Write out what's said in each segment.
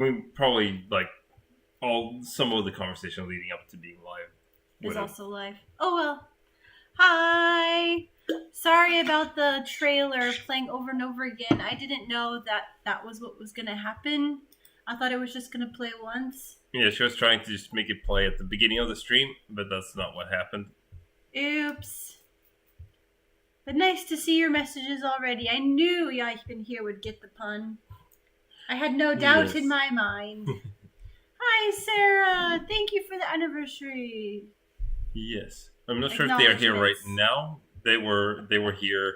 We probably like some of the conversation leading up to being live Is would have. also live. Oh well. Hi. Sorry about the trailer playing over and over again. I didn't know that that was what was gonna happen. I thought it was just gonna play once. Yeah, she was trying to just make it play at the beginning of the stream, but that's not what happened. Oops. But nice to see your messages already. I knew Yaiken here would get the pun. I had no doubt in my mind. Hi, Sarah. Thank you for the anniversary. Yes, I'm not sure if they are here right now. They were here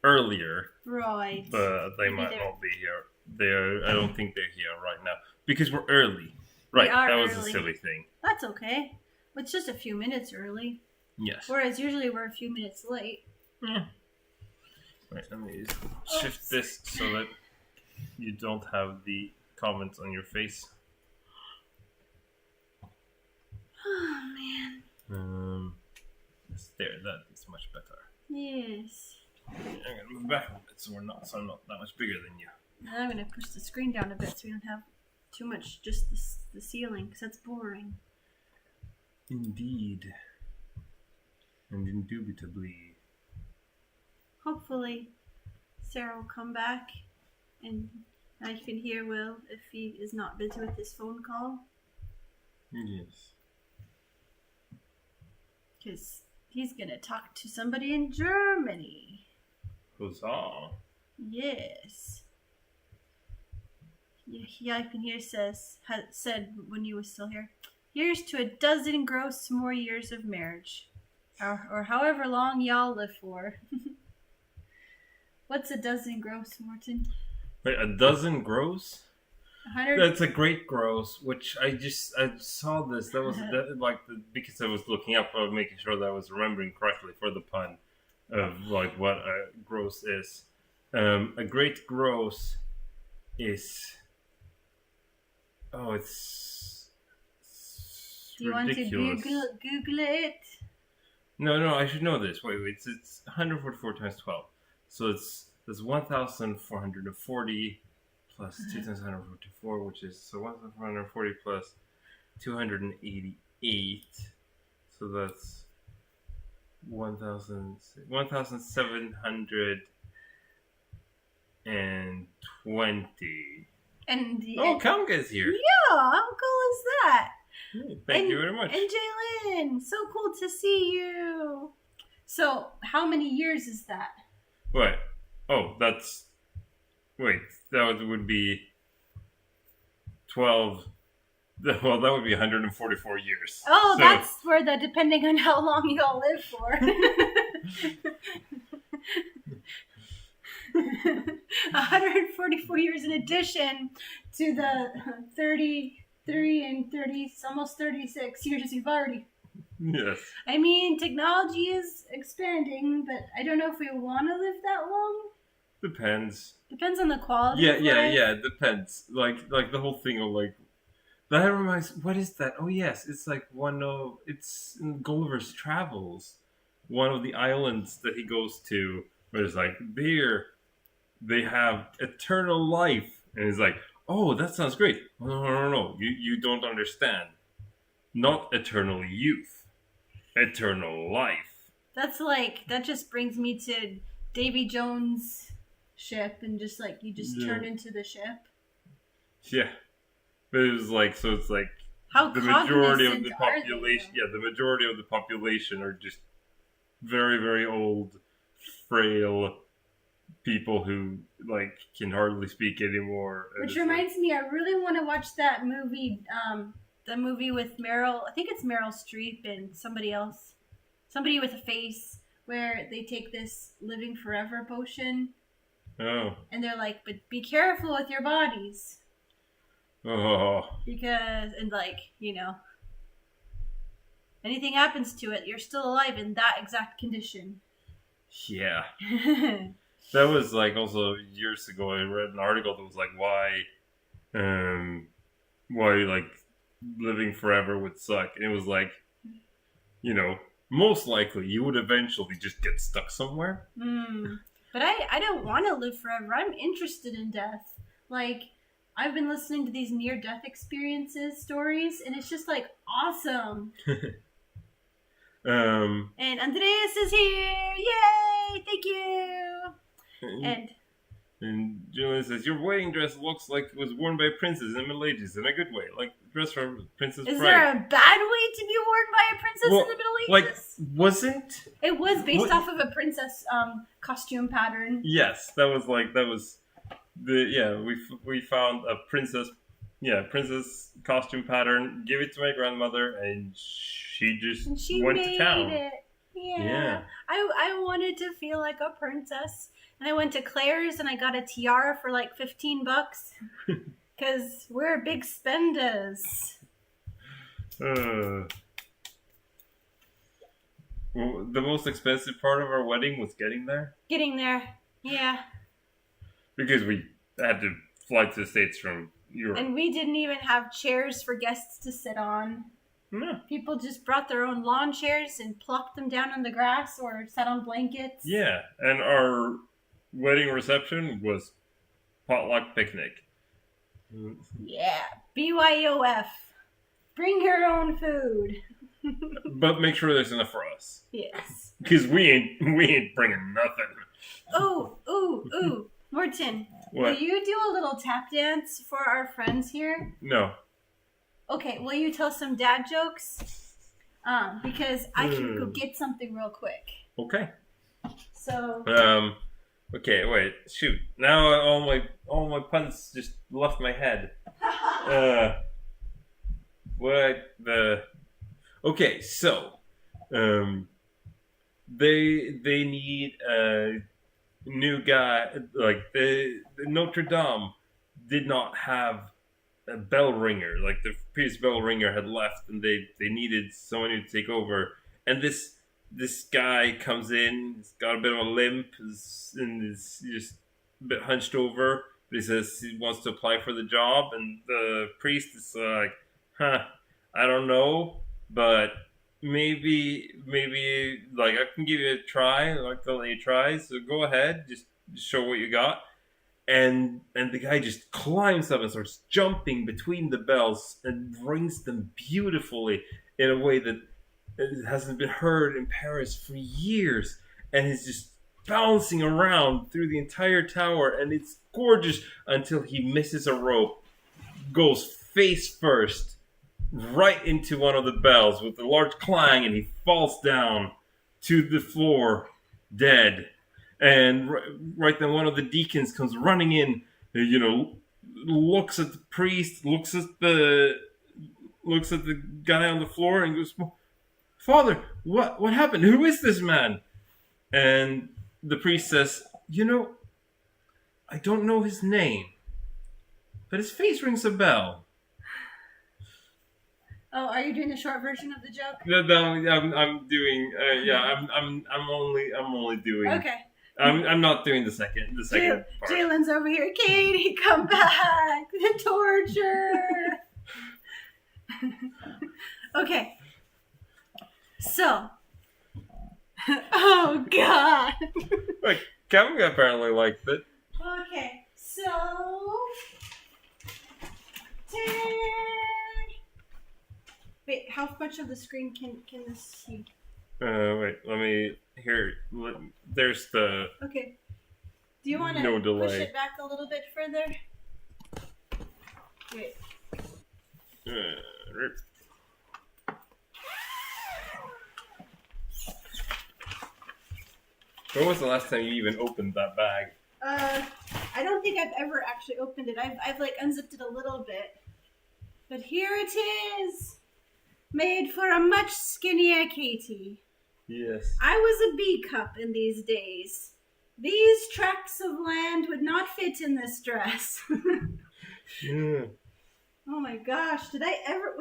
earlier, right? But they might not be here. I don't think they're here right now because we're early. Right, that was a silly thing. That's okay. It's just a few minutes early. Yes. Whereas usually we're a few minutes late. Yeah. Right, let me shift this so that you don't have the comments on your face. Oh man. There, that is much better. Yes. I'm gonna move back a bit so I'm not that much bigger than you. I'm gonna push the screen down a bit so we don't have too much just the ceiling because that's boring. Indeed. And indubitably. Hopefully Sarah will come back and I can hear Will if he is not busy with his phone call. Yes. Because he's gonna talk to somebody in Germany. Huzzah. Yes. Yeah, I can hear said when you were still here. Here's to a dozen gross more years of marriage. Or however long y'all live for. What's a dozen gross, Morton? Wait, a dozen gross? 100? That's a great gross, which I saw this. That was because I was looking up, I was making sure that I was remembering correctly for the pun of like what a gross is. A great gross is it's Do you ridiculous. want to Google it? No, I should know this. Wait, it's 144 times 12. So that's 1,440 plus 2 times 144, which is, so 1,440 plus 288. So that's 1,720. And Kamka's here. Yeah, how cool is that? Thank you very much. And Jalen, so cool to see you. So, how many years is that? What? Oh, that would be 12. Well, that would be 144 years. Oh, so, that's for depending on how long you all live for. 144 years in addition to the 33 and 30, almost 36 years you've already. Yes. I mean, technology is expanding, but I don't know if we want to live that long. Depends. Depends on the quality. Yeah, it depends. Like the whole thing of like that reminds. What is that? Oh yes, it's like it's in Gulliver's Travels, one of the islands that he goes to, where it's like they have eternal life, and he's like, oh, that sounds great. No, you don't understand. Not eternal youth, eternal life. That just brings me to Davy Jones' ship, and just like you just turn into the ship. Yeah, but it was like, so it's like how the majority of the population. Yeah, the majority of the population are just very, very old, frail people who like can hardly speak anymore. Which reminds me, I really want to watch that movie. The movie with Meryl, I think it's Meryl Streep and somebody else. Somebody with a face, where they take this living forever potion. Oh. And they're like, but be careful with your bodies. Oh. Because, and like, anything happens to it, you're still alive in that exact condition. Yeah. That was like also years ago, I read an article that was like why like living forever would suck. And it was like, most likely you would eventually just get stuck somewhere. But I don't want to live forever. I'm interested in death. Like, I've been listening to these near-death experiences stories, and it's just like awesome. And Andreas is here! Yay! Thank you! And Julian says, your wedding dress looks like it was worn by a princess in the Middle Ages, in a good way. Like dress for Princess Bride. Is there a bad way to be worn by a princess in the Middle Ages? Like, wasn't... It was based off of a princess costume pattern. Yes, we found a princess costume pattern, give it to my grandmother, and she went to town. It. Yeah. I wanted to feel like a princess. And I went to Claire's and I got a tiara for like $15 because we're big spenders. Well, the most expensive part of our wedding was getting there. Getting there, yeah. Because we had to fly to the States from Europe. And we didn't even have chairs for guests to sit on. No. People just brought their own lawn chairs and plopped them down on the grass or sat on blankets. Yeah, and our wedding reception was potluck picnic. Yeah, BYOF. Bring your own food. But make sure there's enough for us. Yes. Because we ain't bringing nothing. Ooh. Morton, what? Will you do a little tap dance for our friends here? No. Okay, will you tell some dad jokes? Because I can go get something real quick. Okay. So. Okay, wait. Shoot. Now all my puns just left my head. Okay, so they need a new guy. Like the Notre Dame did not have a bell ringer. Like the previous bell ringer had left, and they needed someone to take over. And this guy comes in. He's got a bit of a limp, and is just a bit hunched over. But he says he wants to apply for the job, and the priest is like, I don't know, but maybe like I can give you a try. Like I'll let you try. So go ahead, just show what you got. And the guy just climbs up and starts jumping between the bells and rings them beautifully in a way that it hasn't been heard in Paris for years. And he's just bouncing around through the entire tower, and it's gorgeous until he misses a rope, goes face first right into one of the bells with a large clang, and he falls down to the floor dead. And right then one of the deacons comes running in, looks at the priest, looks at the guy on the floor, and goes, Father, what happened? Who is this man? And the priest says, I don't know his name, but his face rings a bell. Oh, are you doing the short version of the joke? No, I'm doing. I'm only doing. Okay. I'm not doing the second part. Jalen's over here. Katie, come back! The torture. Okay. So. Oh God. Like Kevin apparently liked it. Okay, so. Wait, how much of the screen can this see? Wait, let me here. There's the. Okay. Do you want to push it back a little bit further? Wait. When was the last time you even opened that bag? I don't think I've ever actually opened it. I've like unzipped it a little bit. But here it is. Made for a much skinnier Katie. Yes. I was a B cup in these days. These tracts of land would not fit in this dress. Yeah. Oh my gosh, was I ever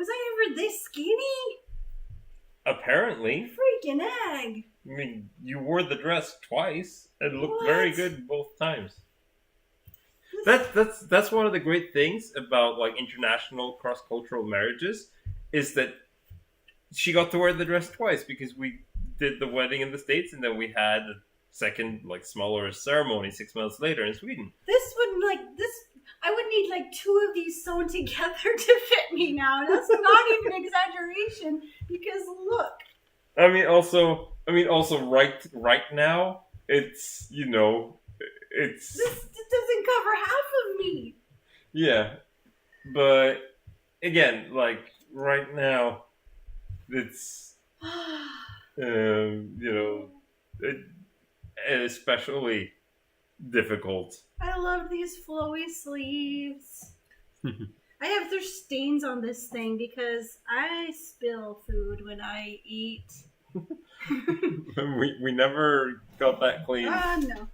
this skinny? Apparently. Freaking egg. I mean, you wore the dress twice and looked very good both times. That's one of the great things about like international cross-cultural marriages is that she got to wear the dress twice because we did the wedding in the States and then we had a second like smaller ceremony 6 months later in Sweden. I would need like 2 of these sewn together to fit me now. That's not even an exaggeration because look. I mean, also, right now, it's it's This doesn't cover half of me. yeah, but again, like right now, it's it, especially difficult. I love these flowy sleeves. There's stains on this thing because I spill food when I eat. we never got that clean. No.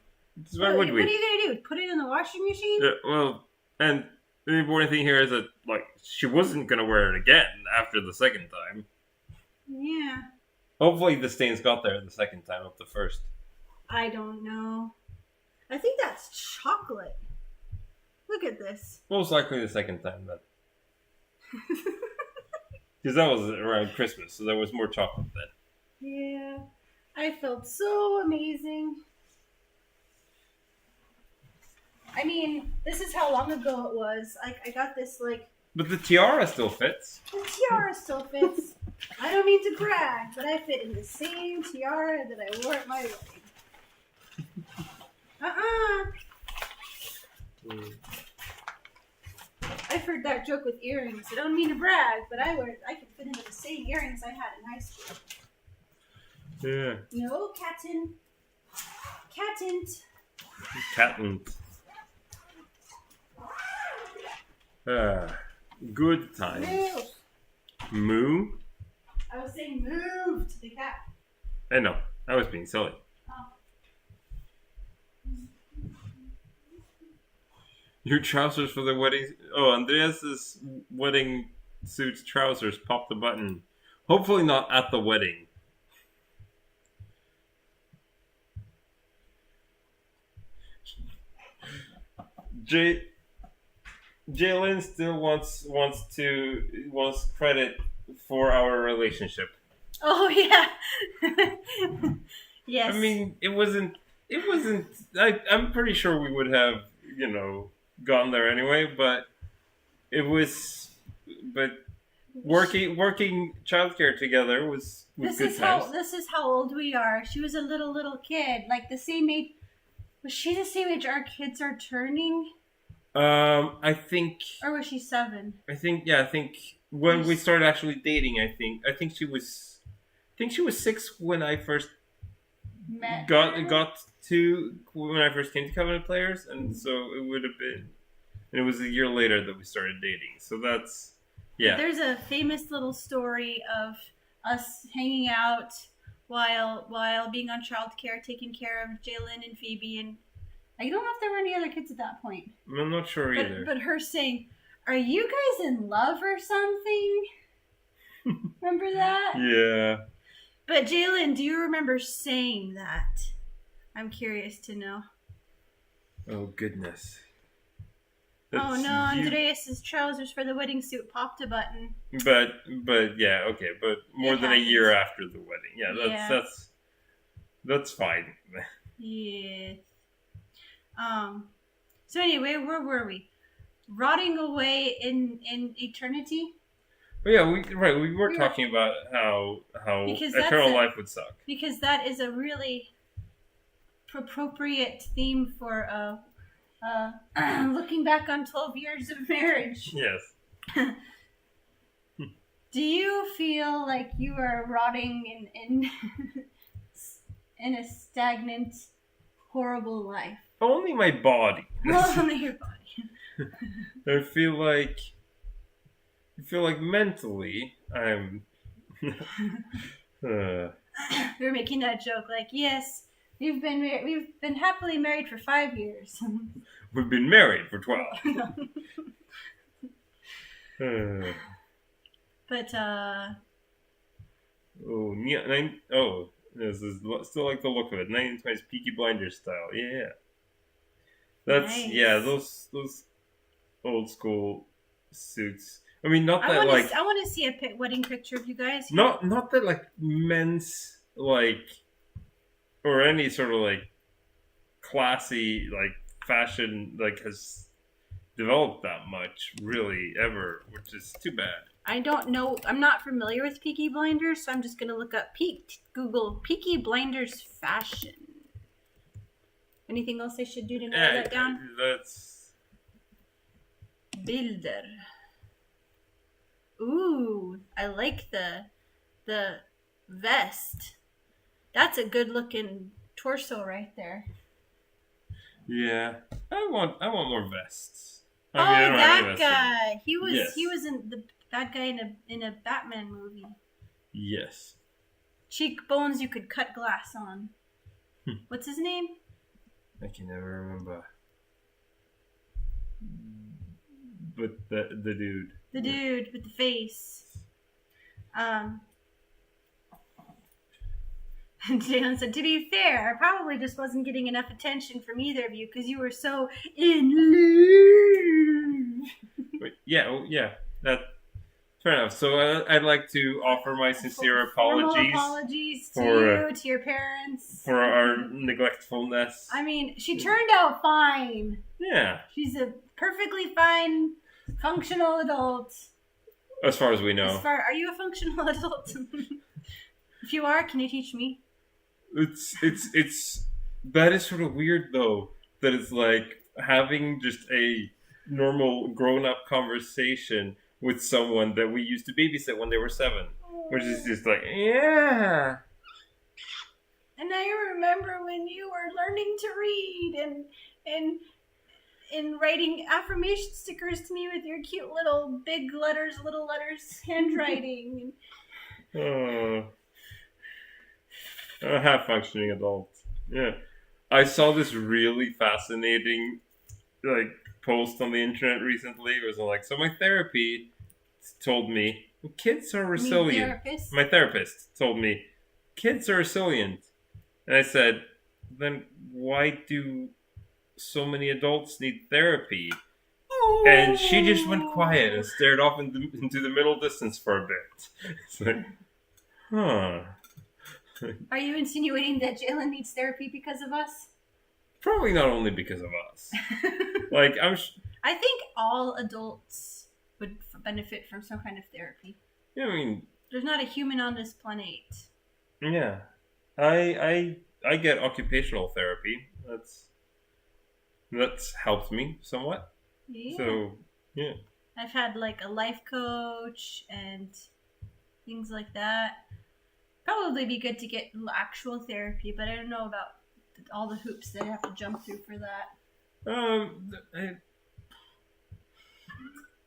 Why would we? What are you gonna do? Put it in the washing machine? Yeah, well, and the important thing here is that like she wasn't gonna wear it again after the second time. Yeah. Hopefully the stains got there the second time, not the first. I don't know. I think that's chocolate. Look at this. Most likely the second time then. Because that was around Christmas, so there was more chocolate then. Yeah. I felt so amazing. I mean, this is how long ago it was. I got this, like... But the tiara still fits. The tiara still fits. I don't mean to brag, but I fit in the same tiara that I wore at my wedding. I've heard that joke with earrings. I don't mean to brag, but I could fit into the same earrings I had in high school. Yeah. No, catint. Catint. Good times. Move. Moo? I was saying move to the cat. I know. I was being silly. Oh. Your trousers for the wedding. Oh, Andreas's wedding suit's trousers popped the button. Hopefully not at the wedding. Jalen still wants credit for our relationship. Oh yeah. Yes. I mean, it wasn't. I'm pretty sure we would have, gone there anyway. But it was. But working childcare together was good times. This is how old we are. She was a little kid, like the same age. Was she the same age our kids are turning? I think. Or was she 7? I think when we started actually dating, I think she was 6 when I first got to when I first came to Covenant Players, and so it would have been. And it was a year later that we started dating. So that's There's a famous little story of us hanging out while being on childcare, taking care of Jalen and Phoebe, and I don't know if there were any other kids at that point. I'm not sure either. But her saying, "Are you guys in love or something?" Remember that? Yeah. But Jalen, do you remember saying that? I'm curious to know. Oh goodness. Oh no, Andreas's trousers for the wedding suit popped a button. But yeah, okay, but more than a year after the wedding. Yeah, that's fine. Yeah. So anyway, where were we? Rotting away in eternity? But yeah, we were talking about how eternal life would suck. Because that is a really appropriate theme for looking back on 12 years of marriage. Yes. Do you feel like you are rotting in a stagnant, horrible life? Only my body. Only your body. I feel like mentally I'm. We were making that joke, like, yes, we've been happily married for 5 years. We've been married for 12. But this is still like the look of it. 1920s Peaky Blinders style. Yeah. That's nice. Those old school suits. I mean, not that I want to see a wedding picture of you guys. Not that like men's like or any sort of like classy like fashion like has developed that much, really, ever, which is too bad. I don't know. I'm not familiar with Peaky Blinders, so I'm just gonna look up Google Peaky Blinders fashion. Anything else I should do to narrow that down? That's Bilder. Ooh, I like the vest. That's a good looking torso right there. yeah. I want more vests. Oh, I don't have any that vests guy. He was Yes. in the bad guy in a Batman movie. Yes. Cheekbones you could cut glass on. What's his name? I can never remember. But the dude. The dude with the face. Jalen said, to be fair, I probably just wasn't getting enough attention from either of you because you were so in love. Yeah. That's fair enough. So I'd like to offer my sincere apologies to you, to your parents. for our neglectfulness. I mean, she turned out fine. Yeah. She's a perfectly fine, functional adult. As far as we know. Are you a functional adult? If you are, can you teach me? It's that is sort of weird though, that it's like having just a normal grown-up conversation with someone that we used to babysit when they were 7, which is just like, yeah. And I remember when you were learning to read and writing affirmation stickers to me with your cute little little letters handwriting. A half-functioning adult. Yeah. I saw this really fascinating post on the internet recently. It was like, so my therapy told me kids are resilient. My therapist told me kids are resilient. And I said, then why do so many adults need therapy? And she just went quiet and stared off into the middle distance for a bit. It's like, huh. Are you insinuating that Jalen needs therapy because of us? Probably not only because of us. I think all adults would benefit from some kind of therapy. Yeah, I mean, there's not a human on this planet. Yeah, I get occupational therapy. That's helped me somewhat. Yeah. So yeah, I've had a life coach and things like that. Probably be good to get actual therapy, but I don't know about all the hoops that I have to jump through for that. I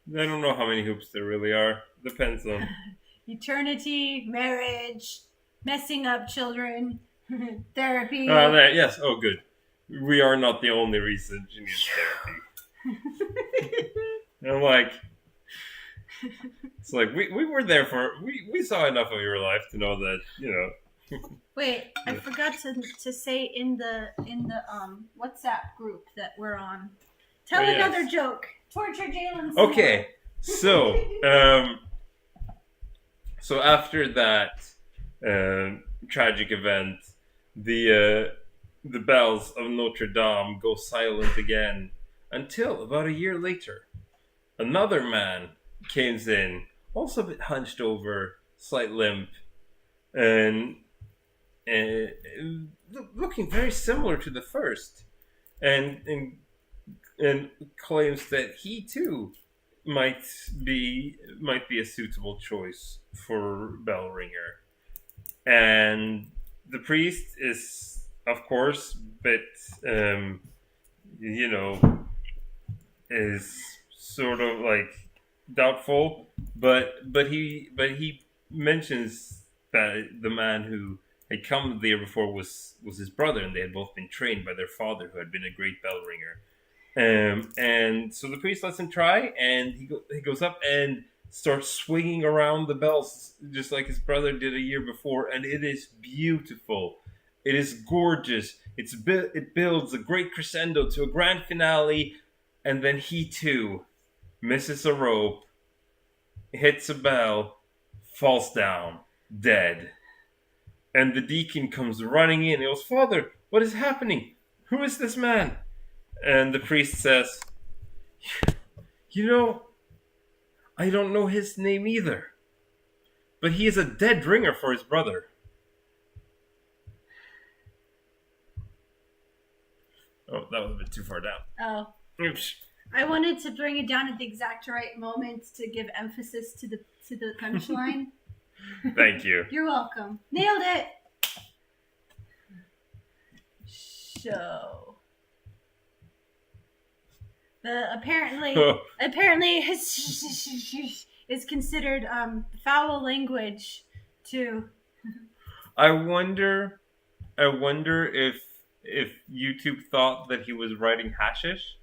don't know how many hoops there really are. Depends on eternity, marriage, messing up children, therapy. Yes. Oh, good. We are not the only reason she needs therapy. I'm it's like we were there we saw enough of your life to know that, you know. Wait, I forgot to say in the WhatsApp group that we're on. Tell another joke. Torture Jalen. Okay, so after that tragic event, the bells of Notre Dame go silent again until about a year later, another man came in, also a bit hunched over, slight limp, and looking very similar to the first, and claims that he too might be a suitable choice for bell ringer. And the priest is, of course, bit is sort of doubtful, but he mentions that the man who had come the year before was his brother, and they had both been trained by their father, who had been a great bell ringer. And so the priest lets him try, and he goes up and starts swinging around the bells just like his brother did a year before, and it is beautiful. It is gorgeous. It builds a great crescendo to a grand finale, and then he too misses a rope, hits a bell, falls down, dead. And the deacon comes running in. He goes, "Father, what is happening? Who is this man?" And the priest says, You know, I don't know his name either. But he is a dead ringer for his brother. Oh, that was a bit too far down. Oh. Oops. I wanted to bring it down at the exact right moment to give emphasis to the punchline. Thank you. You're welcome. Nailed it. So, apparently is considered foul language to. I wonder if YouTube thought that he was writing hashish,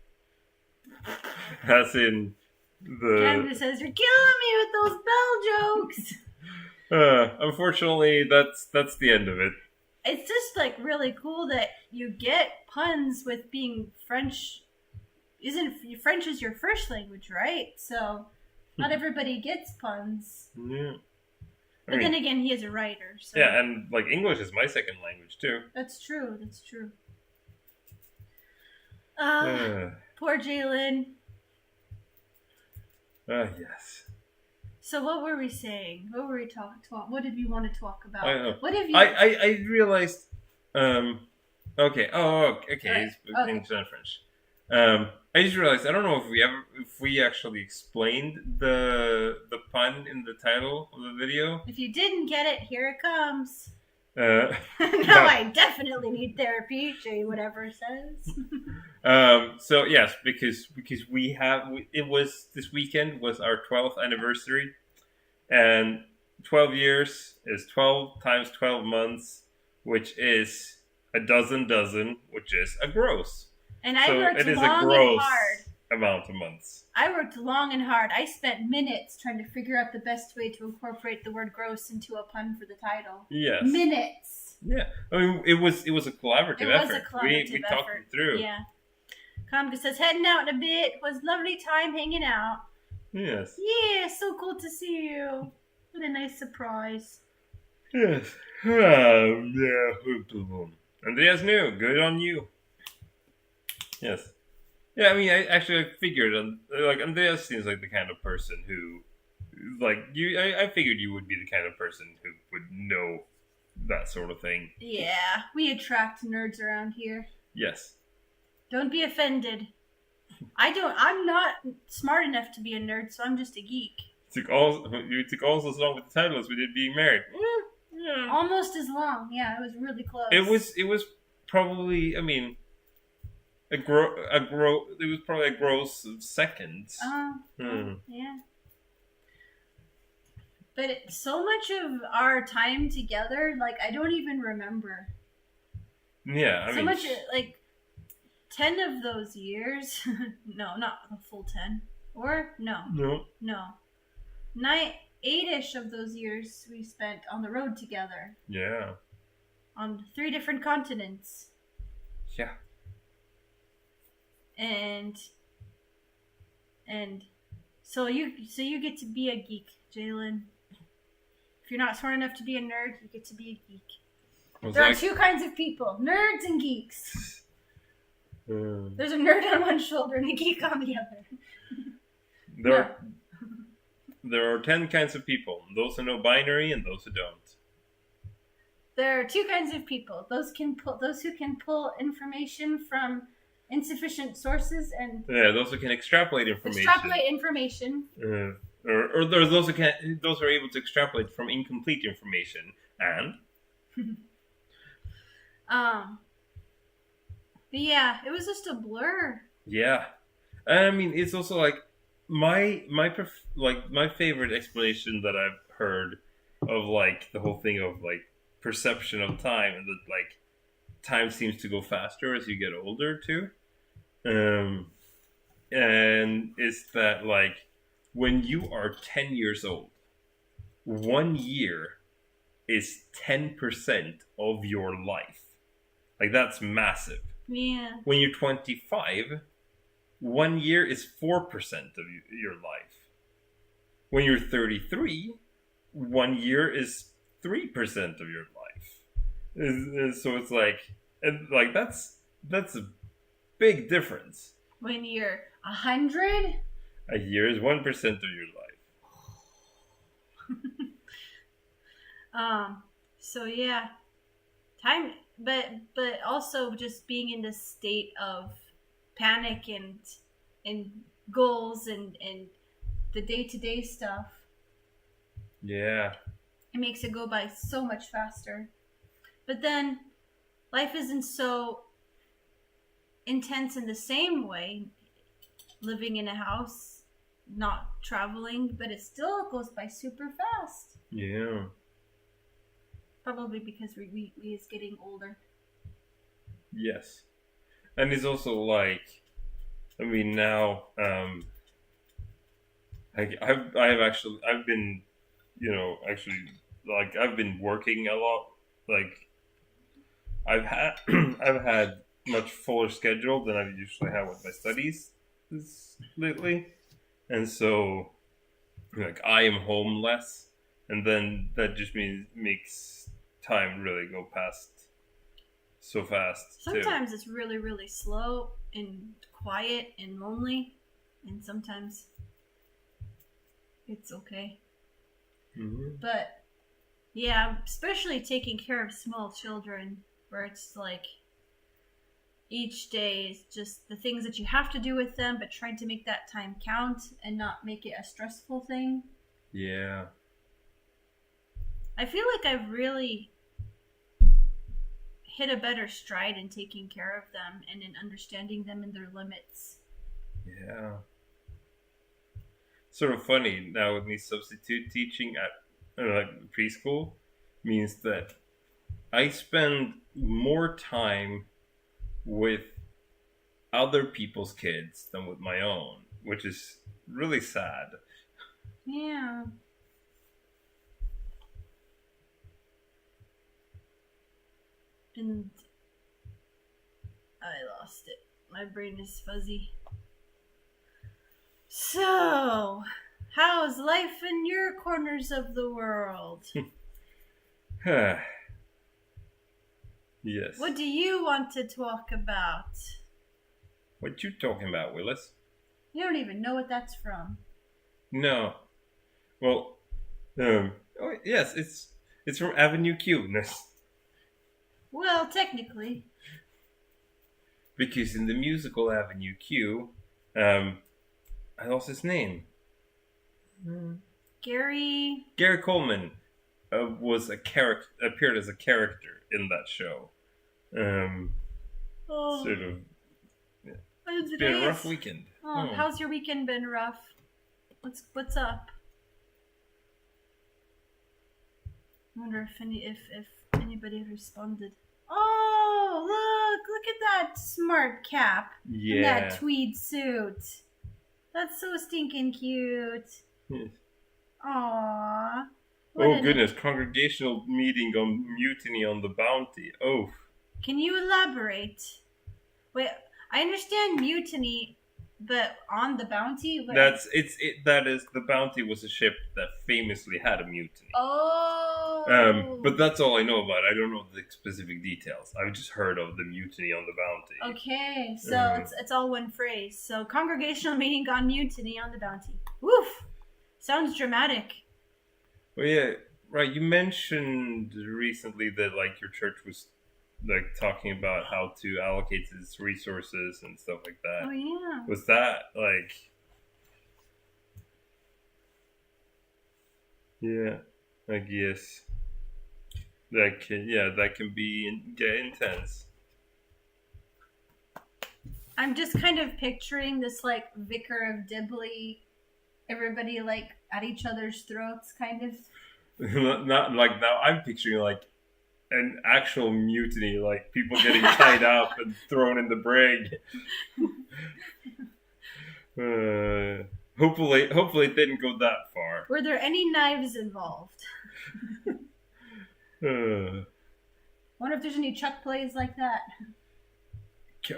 as in the. Candace says, "You're killing me with those bell jokes." Unfortunately, that's the end of it. It's just like really cool that you get puns with being French. Isn't French is your first language, right? So not everybody gets puns. Yeah. But then again, he is a writer. So. Yeah, and like English is my second language too. That's true. Poor Jalen. Yes. So what were we saying? What were we talk? What did we want to talk about? I know. What have you? I realized. Okay. Oh, okay. Right. It's English and French. I just realized I don't know if we actually explained the pun in the title of the video. If you didn't get it, here it comes. No, I definitely need therapy. Jay, whatever says. So yes, because it was this weekend was our 12th anniversary, and 12 years is 12 times 12 months, which is a dozen, which is a gross. And I worked long and hard. Amount of months. I worked long and hard. I spent minutes trying to figure out the best way to incorporate the word gross into a pun for the title. Yes. Minutes. Yeah. I mean, it was a collaborative effort. It was a collaborative effort. We talked it through. Yeah. Kamka says, heading out in a bit. Was lovely time hanging out. Yes. Yeah, so cool to see you. What a nice surprise. Yes. Yeah. Andreas knew. Good on you. Yes. Yeah, I mean, I figured, like, Andreas seems like the kind of person who, like, I figured you would be the kind of person who would know that sort of thing. Yeah, we attract nerds around here. Yes. Don't be offended. I'm not smart enough to be a nerd, so I'm just a geek. You took almost as long with the title as we did being married. Yeah. Almost as long, yeah, it was really close. It was probably, I mean... It was probably a gross second. Yeah. But so much of our time together, like, I don't even remember. Yeah, I mean... much, like, 10 of those years... no, not the full 10. Or, no. No. 8-ish of those years we spent on the road together. Yeah. On 3 different continents. Yeah. And so you get to be a geek, Jalen. If you're not smart enough to be a nerd, you get to be a geek. There are 2 kinds of people: nerds and geeks. There's a nerd on one shoulder and a geek on the other. There are 10 kinds of people: those who know binary and those who don't. There are 2 kinds of people: those who can pull information from insufficient sources, and those who can extrapolate information. Or there's those who are able to extrapolate from incomplete information, and but yeah, it was just a blur. Yeah, I mean, it's also like my favorite explanation that I've heard of, like, the whole thing of, like, perception of time, and that, like, time seems to go faster as you get older too. And it's that, like, when you are 10 years old, 1 year is 10% of your life. Like, that's massive. Yeah. When you're 25, 1 year is 4% of your life. When you're 33, 1 year is 3% of your life. So it's like, that's a big difference. When you're 100? A year is 1% of your life. So yeah, time, but also just being in this state of panic and goals and the day-to-day stuff, Yeah. it makes it go by so much faster. But then life isn't so intense in the same way, living in a house, not traveling, but it still goes by super fast. Yeah. Probably because we is getting older. Yes. And it's also like, I mean, now, I've been, like, I've been working a lot. Like, I've had, I've had much fuller schedule than I usually have with my studies lately. And so, like, I am home less. And then that just makes time really go past so fast, too. Sometimes it's really, really slow and quiet and lonely, and sometimes it's okay. Mm-hmm. But yeah, especially taking care of small children, where it's like each day is just the things that you have to do with them, but trying to make that time count and not make it a stressful thing. Yeah. I feel like I've really hit a better stride in taking care of them and in understanding them and their limits. Yeah. Sort of funny now with me substitute teaching at preschool means that I spend more time with other people's kids than with my own, which is really sad. Yeah. And I lost it. My brain is fuzzy. So, how's life in your corners of the world? Yes. What do you want to talk about? What you talking about, Willis? You don't even know what that's from. No. Well, oh yes, it's from Avenue Q. Well, technically. Because in the musical Avenue Q, I lost his name. Gary Coleman appeared as a character in that show. Sort of. It's been a rough weekend. How's your weekend been rough? What's up? I wonder if anybody responded. Oh, look at that smart cap. Yeah. And that tweed suit. That's so stinking cute. Yes. Aww. Oh goodness, congregational meeting on mutiny on the Bounty. Oh. Can you elaborate? Wait, I understand mutiny, but on the Bounty? That is the Bounty was a ship that famously had a mutiny. Oh. But that's all I know about it. I don't know the specific details. I've just heard of the mutiny on the Bounty. Okay, so it's all one phrase. So congregational meeting on mutiny on the Bounty. Woof! Sounds dramatic. Well, yeah, right. You mentioned recently that like your church was like talking about how to allocate its resources and stuff like that. Oh yeah. Was that like? Yeah, I guess that can be get intense. I'm just kind of picturing this like Vicar of Dibley, everybody like at each other's throats, kind of. Not like now. I'm picturing like an actual mutiny, like people getting tied up and thrown in the brig. Hopefully it didn't go that far. Were there any knives involved? Wonder if there's any Chuck plays like that.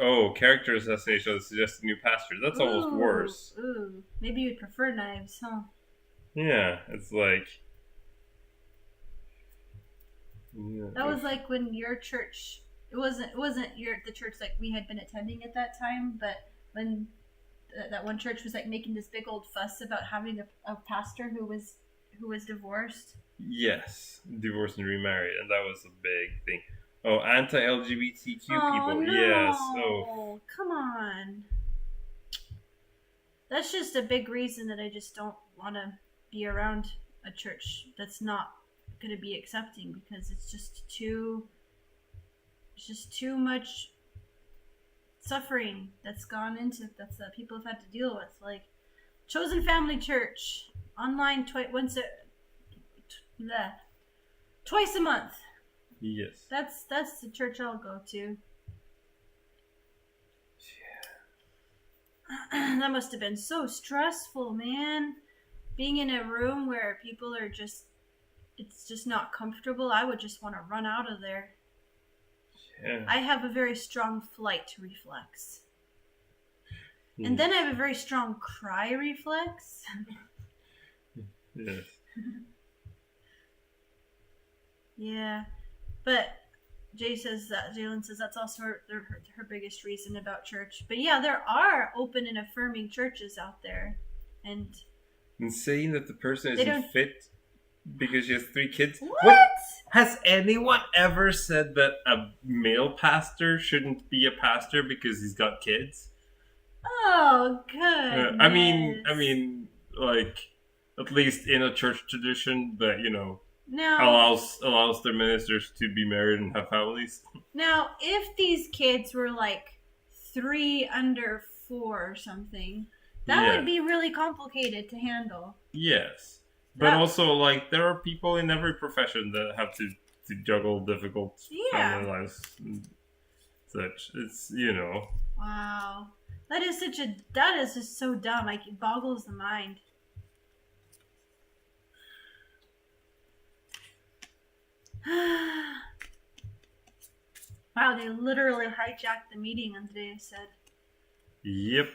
Oh, character assassination of the suggested new pastor. That's almost worse. Ooh, maybe you'd prefer knives, huh? Yeah, it's like. Yeah, that was like when your church. It wasn't the church like we had been attending at that time, but when that one church was like making this big old fuss about having a pastor who was divorced. Yes, divorced and remarried, and that was a big thing. Oh, anti-LGBTQ people. No. Yes. Oh, come on. That's just a big reason that I just don't want to be around a church that's not going to be accepting, because it's just too much suffering that's gone into that people have had to deal with. Like Chosen Family Church online twice a month. yes. That's the church I'll go to. Yeah. That must have been so stressful, man. Being in a room where people are it's just not comfortable. I would just want to run out of there. Yeah. I have a very strong flight reflex. And then I have a very strong cry reflex. Yes. Yeah. But Jalen says that's also her biggest reason about church. But yeah, there are open and affirming churches out there. And saying that the person isn't fit because she has 3 kids. What? Has anyone ever said that a male pastor shouldn't be a pastor because he's got kids? Oh, good. I mean, like, at least in a church tradition that, allows their ministers to be married and have families. Now, if these kids were like 3 under 4 or something, that would be really complicated to handle. Yes. But also, like, there are people in every profession that have to juggle difficult family lives and such. It's, Wow. That is just so dumb. Like, it boggles the mind. Wow, they literally hijacked the meeting on today, I said. Yep.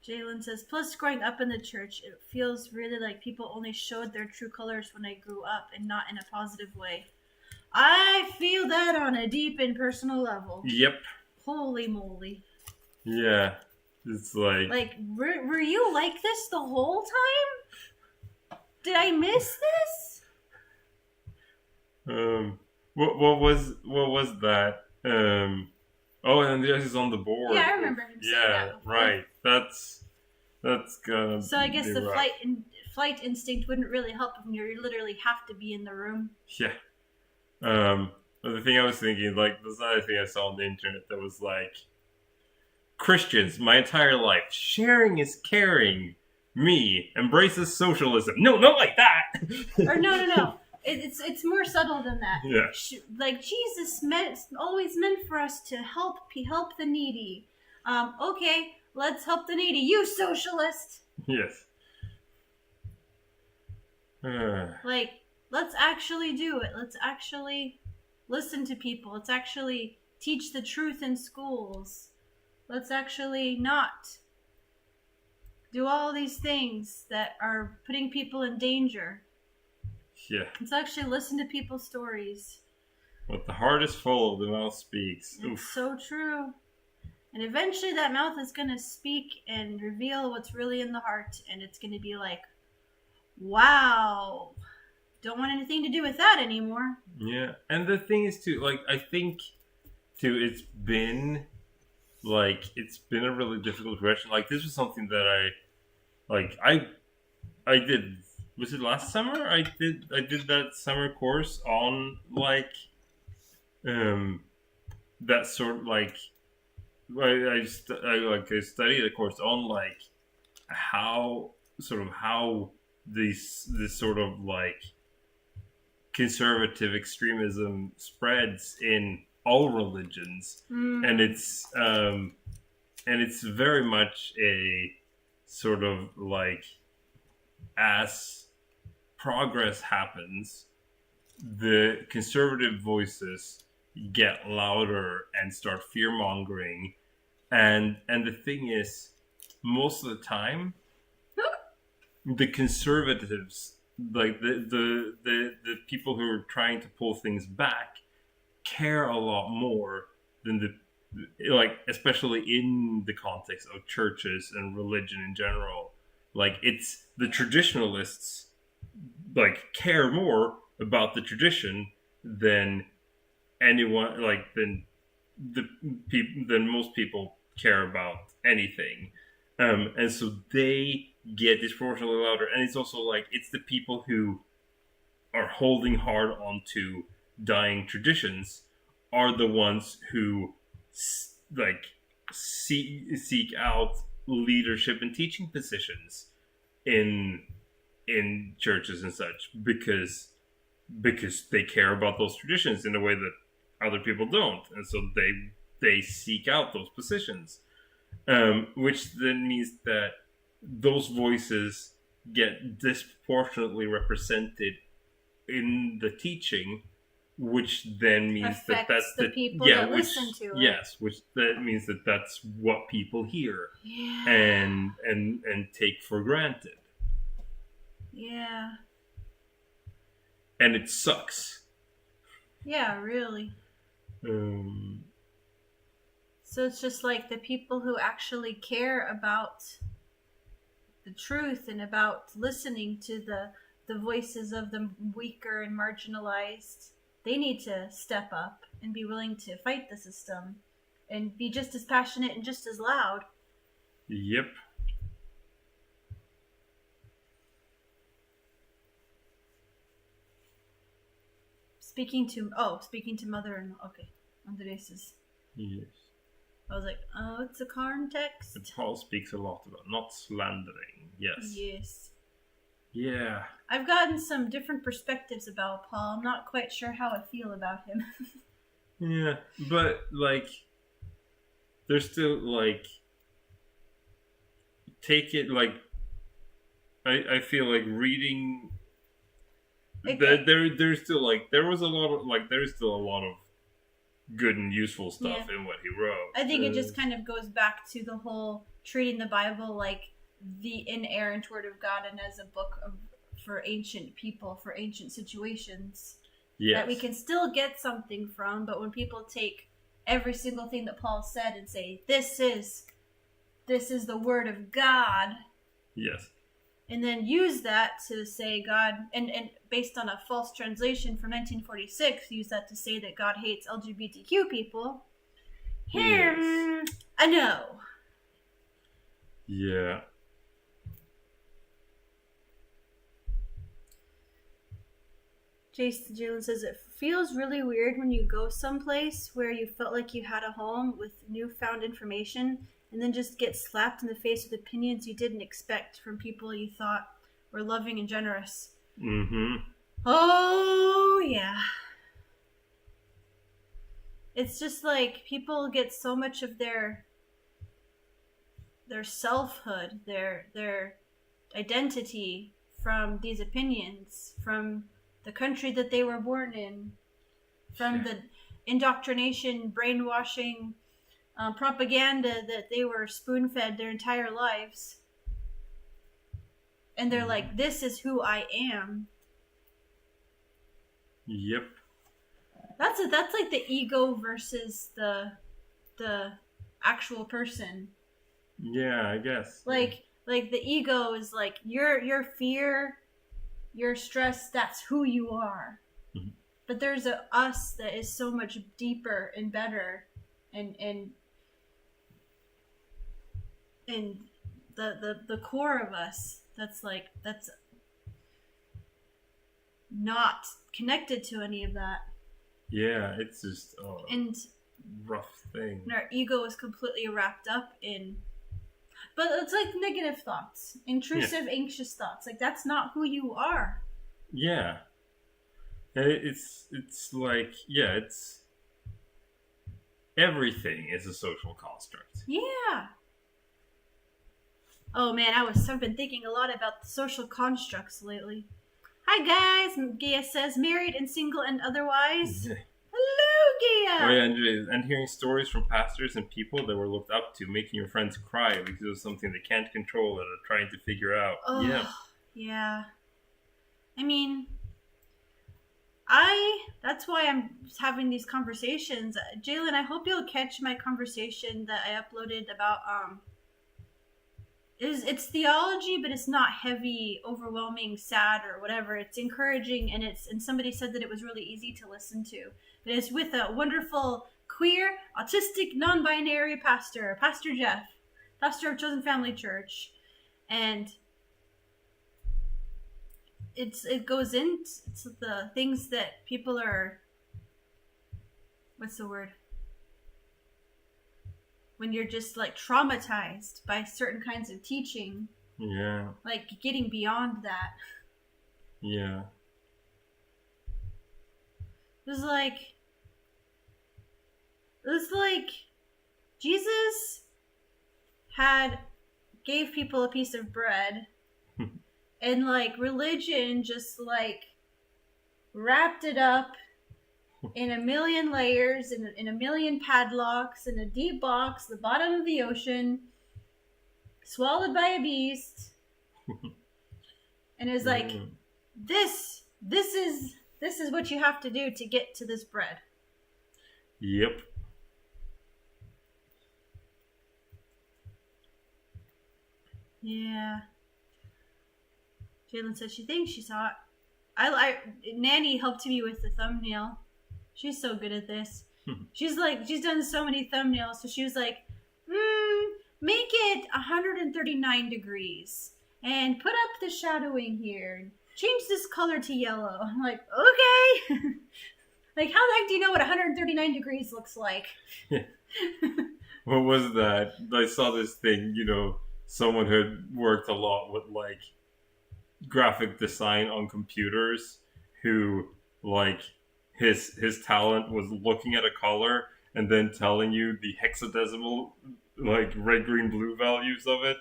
Jalen says, plus growing up in the church, it feels really like people only showed their true colors when I grew up and not in a positive way. I feel that on a deep and personal level. Yep. Holy moly. Yeah. It's like... Like, were you like this the whole time? Did I miss this? What was that? Oh, and Andreas is on the board. Yeah, I remember him saying that before. Right. That's gonna. So I guess the flight instinct wouldn't really help when you literally have to be in the room. Yeah. But the thing I was thinking, like, there's another thing I saw on the internet that was like, Christians, my entire life, sharing is caring. Me embraces socialism. No, not like that. Or no. It's more subtle than that. Yeah. Like Jesus always meant for us to help the needy. Okay, let's help the needy. You socialist. Yes. Like, let's actually do it. Let's actually listen to people. Let's actually teach the truth in schools. Let's actually not do all these things that are putting people in danger. Yeah. Let's actually listen to people's stories. What the heart is full, the mouth speaks. It's so true. And eventually that mouth is going to speak and reveal what's really in the heart. And it's going to be like, wow, don't want anything to do with that anymore. Yeah. And the thing is, too, like, I think, too, it's been a really difficult question. Like, this was something that I did. Was it last summer? I did that summer course on, like, that sort of, like, I studied a course on, like, how this sort of, like, conservative extremism spreads in all religions, and it's very much a sort of, like, as progress happens, the conservative voices get louder and start fear-mongering, and the thing is, most of the time, the conservatives, like the people who are trying to pull things back, care a lot more than the like especially in the context of churches and religion in general, like it's the traditionalists like care more about the tradition than anyone like than most people care about anything, and so they get disproportionately louder. And it's also like it's the people who are holding hard onto dying traditions are the ones who like seek out leadership and teaching positions in churches and such, because they care about those traditions in a way that other people don't, and so they seek out those positions, which then means that those voices get disproportionately represented in the teaching, which then means that Affects that's the people that listen to it. Yes, which that means that that's what people hear Yeah. and take for granted, Yeah. and it sucks. Yeah, really. So it's just like the people who actually care about the truth and about listening to the voices of the weaker and marginalized, they need to step up and be willing to fight the system and be just as passionate and just as loud. Yep. Speaking to mother-in-law. Okay, Andres' Yes. I was like, oh, it's a context. And Paul speaks a lot about not slandering. Yes. Yes. Yeah. I've gotten some different perspectives about Paul. I'm not quite sure how I feel about him. Yeah, but like, there's still like, take it like, I feel like reading. There's still like there's still a lot of good and useful stuff in what he wrote. I think it just kind of goes back to the whole treating the Bible like the inerrant word of God and as a book for ancient people, for ancient situations. Yes. That we can still get something from, but when people take every single thing that Paul said and say, this is the word of God. Yes. And then use that to say God, and based on a false translation from 1946, use that to say that God hates LGBTQ people. Yes. I know. Yeah. Jason Jalen says, it feels really weird when you go someplace where you felt like you had a home with newfound information and then just get slapped in the face with opinions you didn't expect from people you thought were loving and generous. Mm-hmm. Oh, yeah. It's just like people get so much of their selfhood, their identity from these opinions, from the country that they were born in, from the indoctrination, brainwashing, propaganda that they were spoon-fed their entire lives. And they're like, this is who I am. Yep. That's like the ego versus the actual person. Yeah, I guess. Like the ego is like your fear, your stress, that's who you are. Mm-hmm. But there's a us that is so much deeper and better and the core of us that's not connected to any of that. Yeah, it's just and rough thing. And our ego is completely wrapped up in, but it's like negative thoughts, intrusive, anxious thoughts. Like that's not who you are. Yeah. And it's like, yeah, it's everything is a social construct. Yeah. Oh man, I've been thinking a lot about the social constructs lately. Hi guys, Gia says, married and single and otherwise. Hello, Gia! Oh yeah, and hearing stories from pastors and people that were looked up to, making your friends cry because of something they can't control and are trying to figure out. Oh, yeah. I mean, That's why I'm having these conversations. Jalen, I hope you'll catch my conversation that I uploaded about it's theology, but it's not heavy, overwhelming, sad, or whatever. It's encouraging, and somebody said that it was really easy to listen to. But it's with a wonderful queer, autistic, non-binary pastor, Pastor Jeff, pastor of Chosen Family Church, and it goes into the things that people are. What's the word? When you're just like traumatized by certain kinds of teaching. Yeah. Like getting beyond that. Yeah. It was like Jesus gave people a piece of bread and like religion just like wrapped it up in a million layers, in a million padlocks, in a deep box, the bottom of the ocean, swallowed by a beast. And it's like, this is what you have to do to get to this bread. Yep. Yeah. Jalen said she thinks she saw it. Nanny helped me with the thumbnail. She's so good at this. She's done so many thumbnails, so she was like, make it 139 degrees and put up the shadowing here. Change this color to yellow. I'm like, okay. Like, how the heck do you know what 139 degrees looks like? What was that? I saw this thing, someone had worked a lot with like graphic design on computers who like his talent was looking at a color and then telling you the hexadecimal like red, green, blue values of it.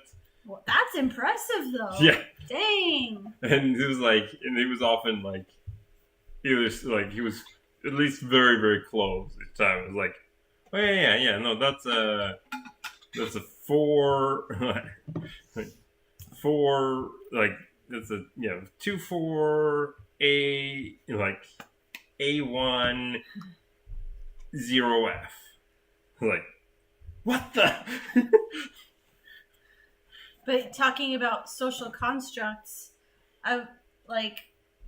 Well, that's impressive though. Yeah. Dang. And it was often like he was at least very, very close each time. It was like, oh yeah, no, that's a 4 4 like that's a 2 4 A like A1 0F. Like, what the? But talking about social constructs,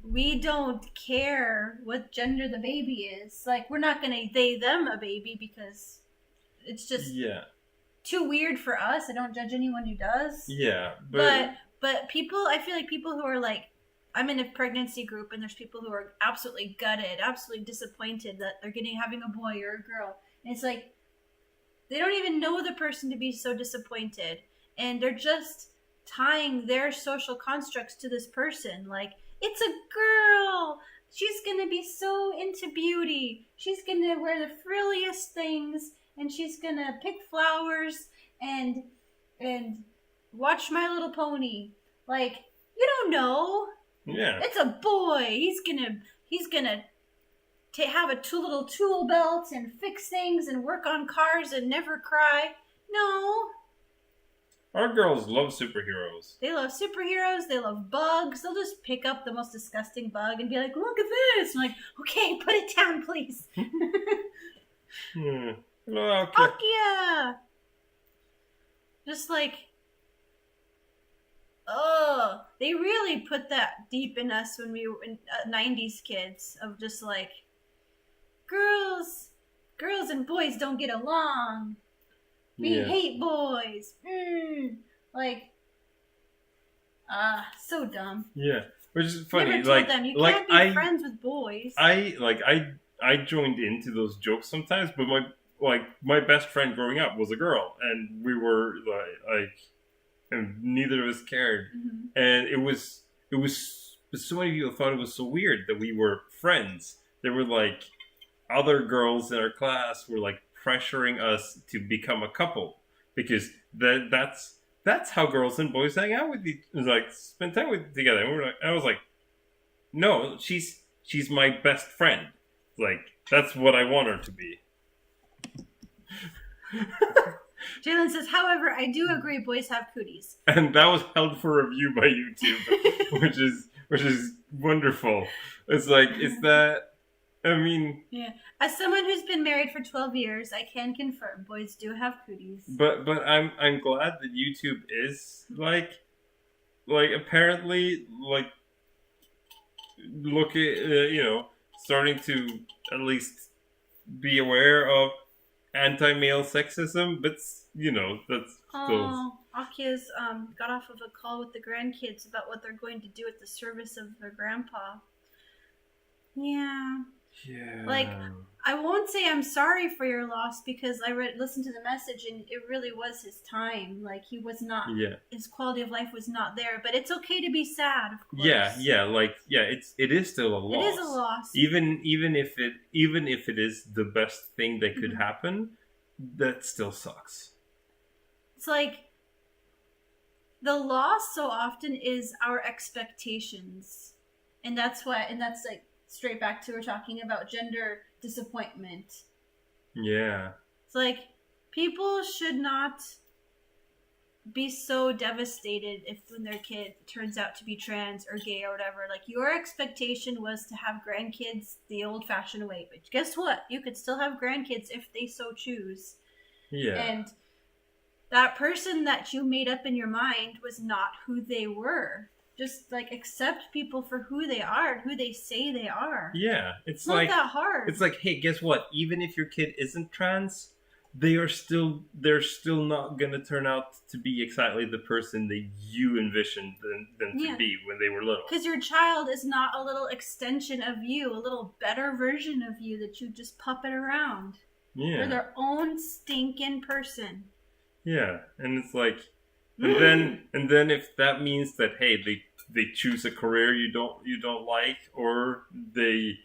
we don't care what gender the baby is. Like, we're not gonna they them a baby because it's just too weird for us. I don't judge anyone who does. Yeah, but people, I feel like people who are like, I'm in a pregnancy group, and there's people who are absolutely gutted, absolutely disappointed that they're having a boy or a girl, and it's like they don't even know the person to be so disappointed, and they're just tying their social constructs to this person. Like, it's a girl, she's gonna be so into beauty, she's gonna wear the frilliest things, and she's gonna pick flowers and watch My Little Pony. Like, you don't know. Yeah. It's a boy. He's gonna have a little tool belt and fix things and work on cars and never cry. No. Our girls love superheroes. They love superheroes. They love bugs. They'll just pick up the most disgusting bug and be like, look at this. I'm like, okay, put it down, please. Okay. Fuck yeah. Just like, they really put that deep in us when we were 90s kids, of just like, girls and boys don't get along. We hate boys. So dumb. Yeah, which is funny. Never told them you can't be friends with boys. I joined into those jokes sometimes, but my best friend growing up was a girl, and we were like and neither of us cared. Mm-hmm. And it was so many people thought it was so weird that we were friends. There were like other girls in our class were like pressuring us to become a couple, because that's how girls and boys hang out with like spend time together. And I was like, no, she's my best friend. Like, that's what I want her to be. Jalen says, however, I do agree boys have cooties. And that was held for review by YouTube, which is wonderful. It's like, it's that I mean, Yeah. As someone who's been married for 12 years, I can confirm boys do have cooties. but I'm glad that YouTube is like apparently like look at starting to at least be aware of anti-male sexism, but that's still Oh, Akia's got off of a call with the grandkids about what they're going to do at the service of their grandpa. Yeah. yeah. Like, I won't say I'm sorry for your loss because I listened to the message and it really was his time. Like, he was not, Yeah. his quality of life was not there. But it's okay to be sad, of course. Yeah, it is still a loss. It is a loss. Even if it is the best thing that could happen, that still sucks. It's like the loss so often is our expectations. And that's like straight back to we're talking about gender disappointment. Yeah. It's like people should not be so devastated if when their kid turns out to be trans or gay or whatever. Like your expectation was to have grandkids the old-fashioned way, but guess what? You could still have grandkids if they so choose. Yeah. And that person that you made up in your mind was not who they were. Just like accept people for who they are and who they say they are. Yeah, it's not like that hard. It's like, hey, guess what? Even if your kid isn't trans, they're still not gonna turn out to be exactly the person that you envisioned them to be when they were little. Because your child is not a little extension of you, a little better version of you that you just puppet around. Yeah, they're their own stinking person. Yeah, and it's like, and then if that means that hey, they choose a career you don't like, or they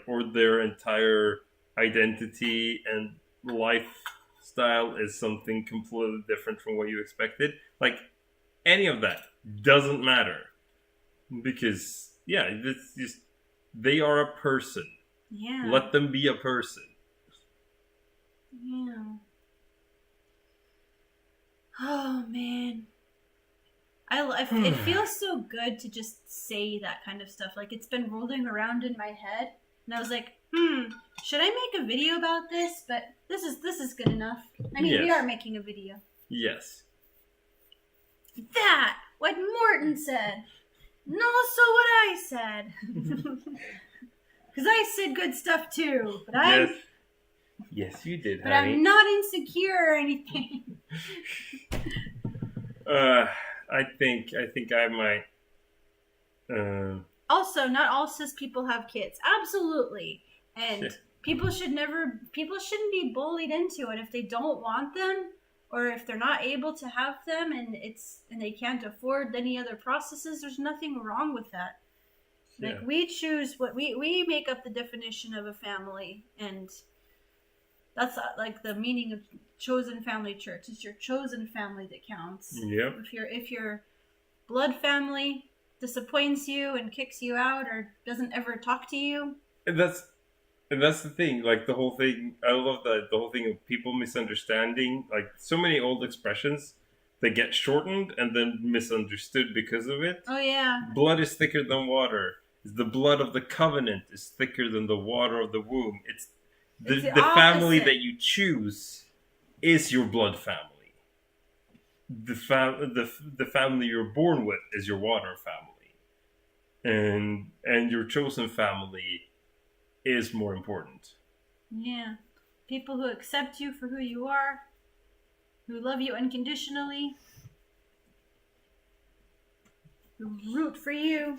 or their entire identity and lifestyle is something completely different from what you expected, like any of that doesn't matter, because it's just they are a person. Yeah, let them be a person. Yeah. Oh man, it feels so good to just say that kind of stuff. Like it's been rolling around in my head, and I was like, should I make a video about this? But this is good enough. I mean, we are making a video. Yes. That what Morton said, and also what I said, because I said good stuff too. But Yes, you did. But honey. I'm not insecure or anything. I think I might. Also, not all cis people have kids. Absolutely, and people shouldn't be bullied into it if they don't want them, or if they're not able to have them, and they can't afford any other processes. There's nothing wrong with that. Like we choose what we make up the definition of a family, and that's like the meaning of chosen family church. It's your chosen family that counts. Yep. If your blood family disappoints you and kicks you out or doesn't ever talk to you, and that's the thing. Like the whole thing, I love that the whole thing of people misunderstanding. Like so many old expressions, they get shortened and then misunderstood because of it. Oh yeah. Blood is thicker than water. The blood of the covenant is thicker than the water of the womb. It's the family that you choose is your blood family. The family you're born with is your water family, and your chosen family is more important. Yeah, people who accept you for who you are, who love you unconditionally, who root for you.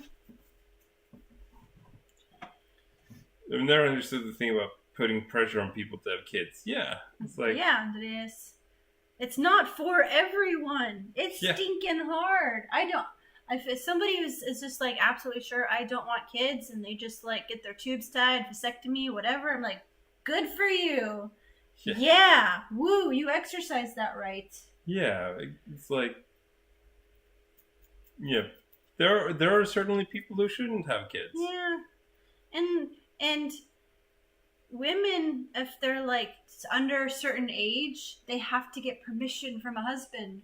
I've never understood the thing about putting pressure on people to have kids. Yeah, it's like it is. It's not for everyone. It's stinking hard. If somebody is just like absolutely sure I don't want kids and they just like get their tubes tied, vasectomy, whatever, I'm like, good for you. Yeah. Woo, you exercise that right. Yeah, it's like there are certainly people who shouldn't have kids. Yeah. And women, if they're like under a certain age, they have to get permission from a husband.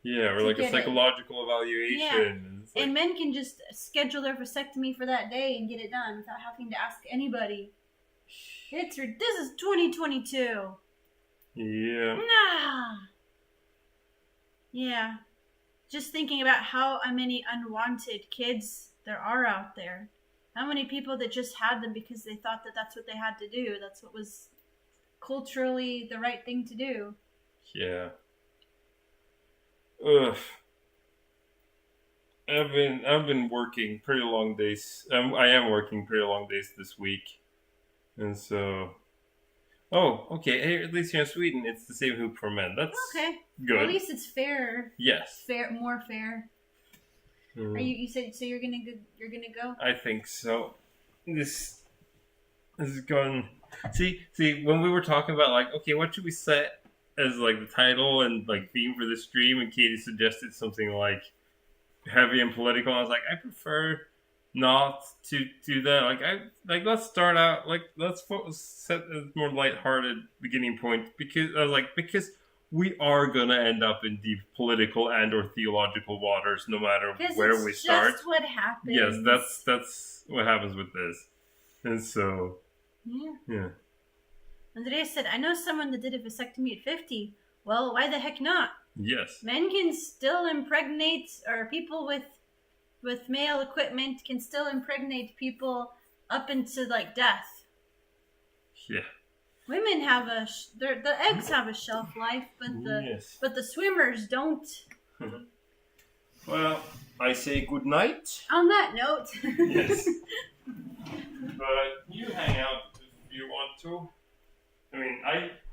Yeah, or to like a get it. psychological Yeah. evaluation. It's like, And men can just schedule their vasectomy for that day and get it done without having to ask anybody. This is 2022. yeah. Nah. Yeah. Just thinking about how many unwanted kids there are out there. How many people that just had them because they thought that that's what they had to do. That's what was culturally the right thing to do. Yeah. Ugh. I've been working pretty long days. I am working pretty long days this week, and so. Oh, okay. Hey, at least here in Sweden, it's the same hoop for men. That's Okay. good. Well, at least it's fair. Yes. More fair. Are you said so? You're gonna go? I think so. This is going. See. When we were talking about like, okay, what should we set as like the title and like theme for the stream, and Katie suggested something like heavy and political. And I was like, I prefer not to do that. Let's start out let's set a more lighthearted beginning point because I was like because we are gonna end up in deep political and or theological waters no matter where we start. That's what happens. Yes, that's what happens with this, and so yeah. Andrea said, "I know someone that did a vasectomy at 50. Well, why the heck not? Yes. Men can still impregnate, or people with male equipment can still impregnate people up into like death. Yeah. Women have the eggs have a shelf life, but the swimmers don't." Well, I say good night. On that note. Yes. But you hang out if you want to. I mean,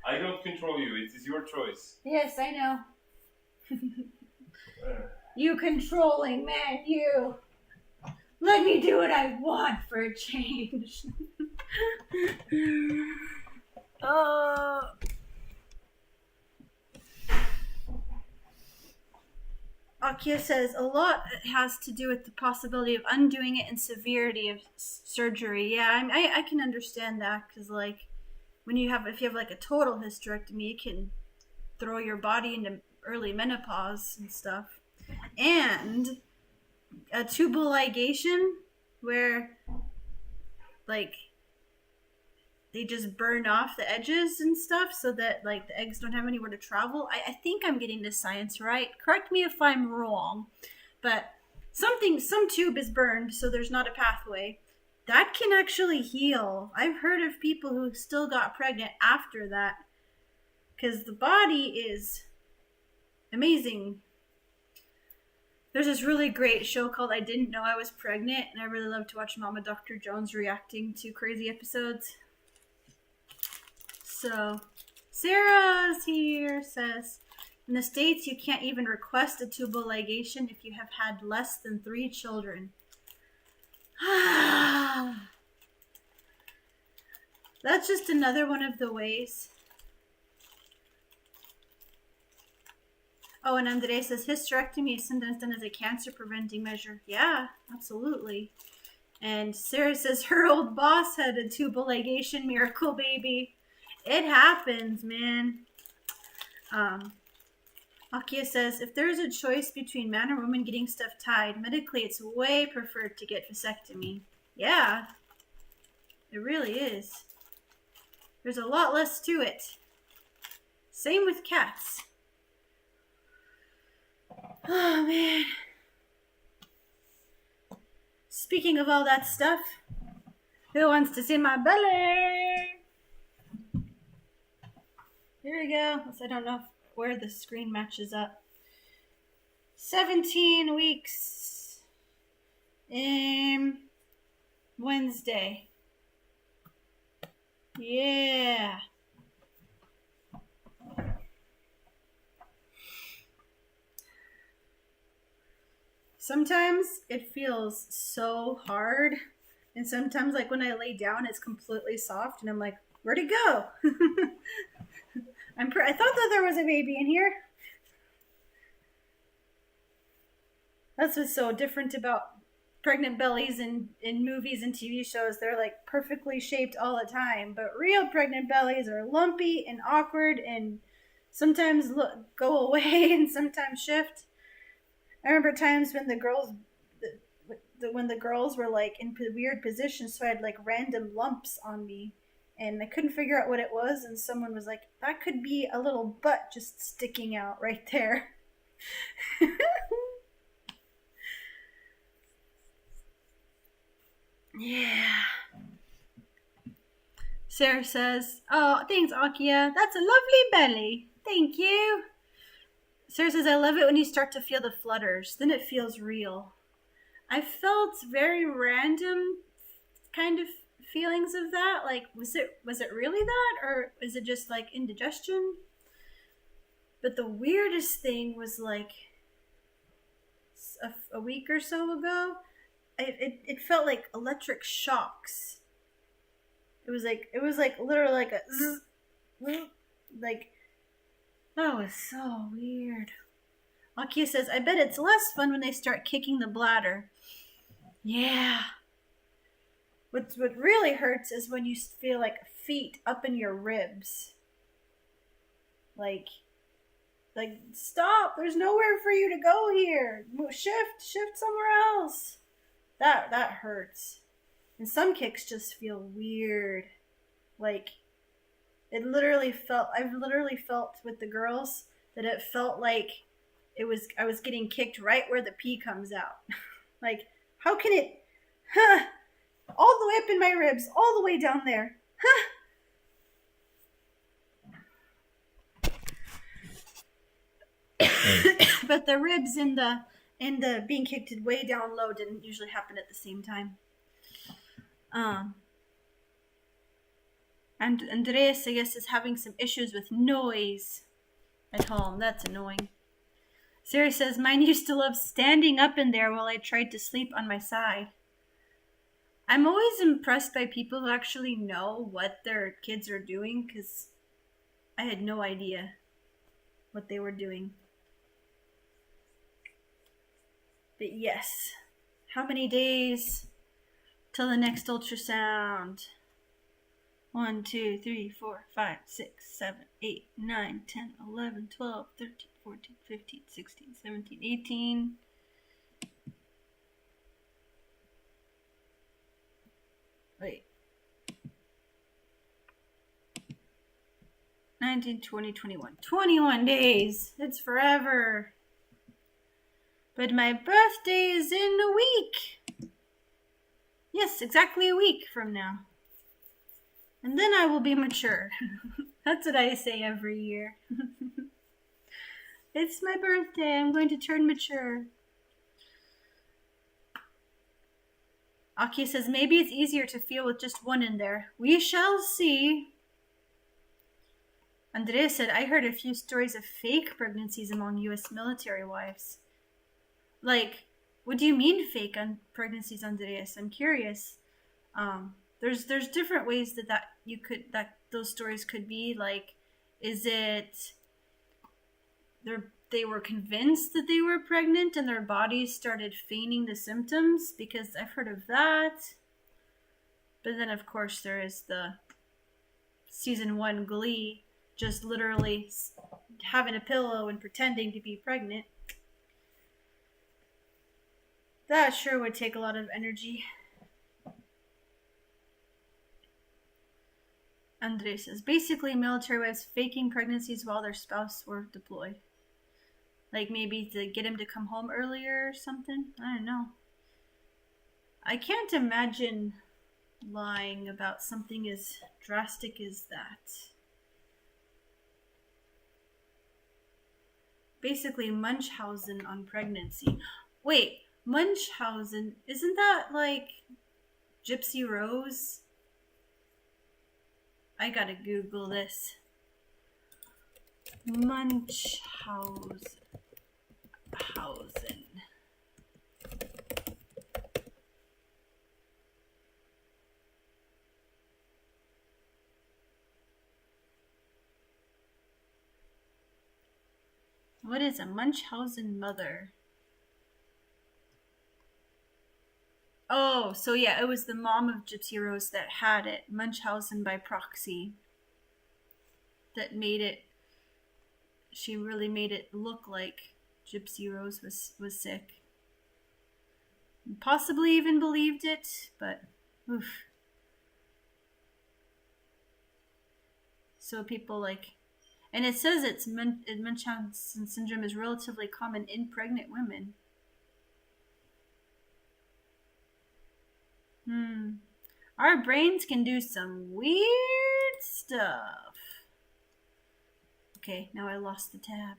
I don't control you. It is your choice. Yes, I know. You controlling man, you. Let me do what I want for a change. Akia says a lot has to do with the possibility of undoing it and severity of surgery. Yeah, I can understand that because like if you have like a total hysterectomy, it can throw your body into early menopause and stuff. And a tubal ligation where like they just burn off the edges and stuff so that like the eggs don't have anywhere to travel. I think I'm getting this science right. Correct me if I'm wrong, but some tube is burned so there's not a pathway. That can actually heal. I've heard of people who still got pregnant after that because the body is amazing. There's this really great show called I Didn't Know I Was Pregnant, and I really love to watch Mama Dr. Jones reacting to crazy episodes. So, Sarah's here, says, in the States you can't even request a tubal ligation if you have had less than 3 children. That's just another one of the ways. Oh, and Andrea says hysterectomy is sometimes done as a cancer preventing measure. Yeah, absolutely. And Sarah says her old boss had a tubal ligation miracle baby. It happens, man. Akia says, if there is a choice between man or woman getting stuff tied, medically it's way preferred to get vasectomy. Yeah, it really is. There's a lot less to it. Same with cats. Oh, man. Speaking of all that stuff, who wants to see my belly? Here we go. I don't know where the screen matches up. 17 weeks. Wednesday. Yeah. Sometimes it feels so hard, and sometimes like when I lay down it's completely soft and I'm like, where'd it go? I thought that there was a baby in here. That's what's so different about pregnant bellies in movies and TV shows. They're like perfectly shaped all the time, but real pregnant bellies are lumpy and awkward and sometimes go away and sometimes shift. I remember times when when the girls were like in weird positions, so I had like random lumps on me, and I couldn't figure out what it was. And someone was like, "That could be a little butt just sticking out right there." Yeah. Sarah says, "Oh, thanks, Akia. That's a lovely belly. Thank you." Sarah says, "I love it when you start to feel the flutters. Then it feels real." I felt very random kind of feelings of that. Like, was it really that, or is it just like indigestion? But the weirdest thing was like a week or so ago. It felt like electric shocks. It was like literally like a zzz, like that was so weird. Akia says, "I bet it's less fun when they start kicking the bladder." Yeah. What really hurts is when you feel like feet up in your ribs. Like stop. There's nowhere for you to go here. Shift somewhere else. That hurts. And some kicks just feel weird. Like I've literally felt with the girls that it felt like I was getting kicked right where the pee comes out. Like, how can it all the way up in my ribs, all the way down there. But the ribs and the being kicked way down low didn't usually happen at the same time. And Andreas, I guess, is having some issues with noise at home. That's annoying. Sarah says, "Mine used to love standing up in there while I tried to sleep on my side." I'm always impressed by people who actually know what their kids are doing, because I had no idea what they were doing. But yes, how many days till the next ultrasound? 1, 2, 3, 4, 5, 6, 7, 8, 9, 10, 11, 12, 13, 14, 15, 16, 17, 18. Wait. 19, 20, 21. 21 days. It's forever. But my birthday is in a week. Yes, exactly a week from now. And then I will be mature. That's what I say every year. It's my birthday. I'm going to turn mature. Aki says, "Maybe it's easier to feel with just one in there. We shall see." Andrea said, "I heard a few stories of fake pregnancies among U.S. military wives." Like, what do you mean fake pregnancies, Andreas? I'm curious. There's different ways that those stories could be. Like, is it they were convinced that they were pregnant and their bodies started feigning the symptoms? Because I've heard of that. But then, of course, there is the season 1 Glee, just literally having a pillow and pretending to be pregnant. That sure would take a lot of energy. Andre says, "Basically, military wives faking pregnancies while their spouse were deployed. Like maybe to get him to come home earlier or something. I don't know. I can't imagine lying about something as drastic as that." Basically, Munchausen on pregnancy. Wait, Munchausen, isn't that like Gypsy Rose? I gotta Google this. Munchausen. What is a Munchausen mother? Oh, so yeah, it was the mom of Gypsy Rose that had it. Munchausen by proxy. That made it she really made it look like Gypsy Rose was sick. Possibly even believed it, but oof. So people like, and it says Munchausen syndrome is relatively common in pregnant women. Our brains can do some weird stuff. Okay, now I lost the tab.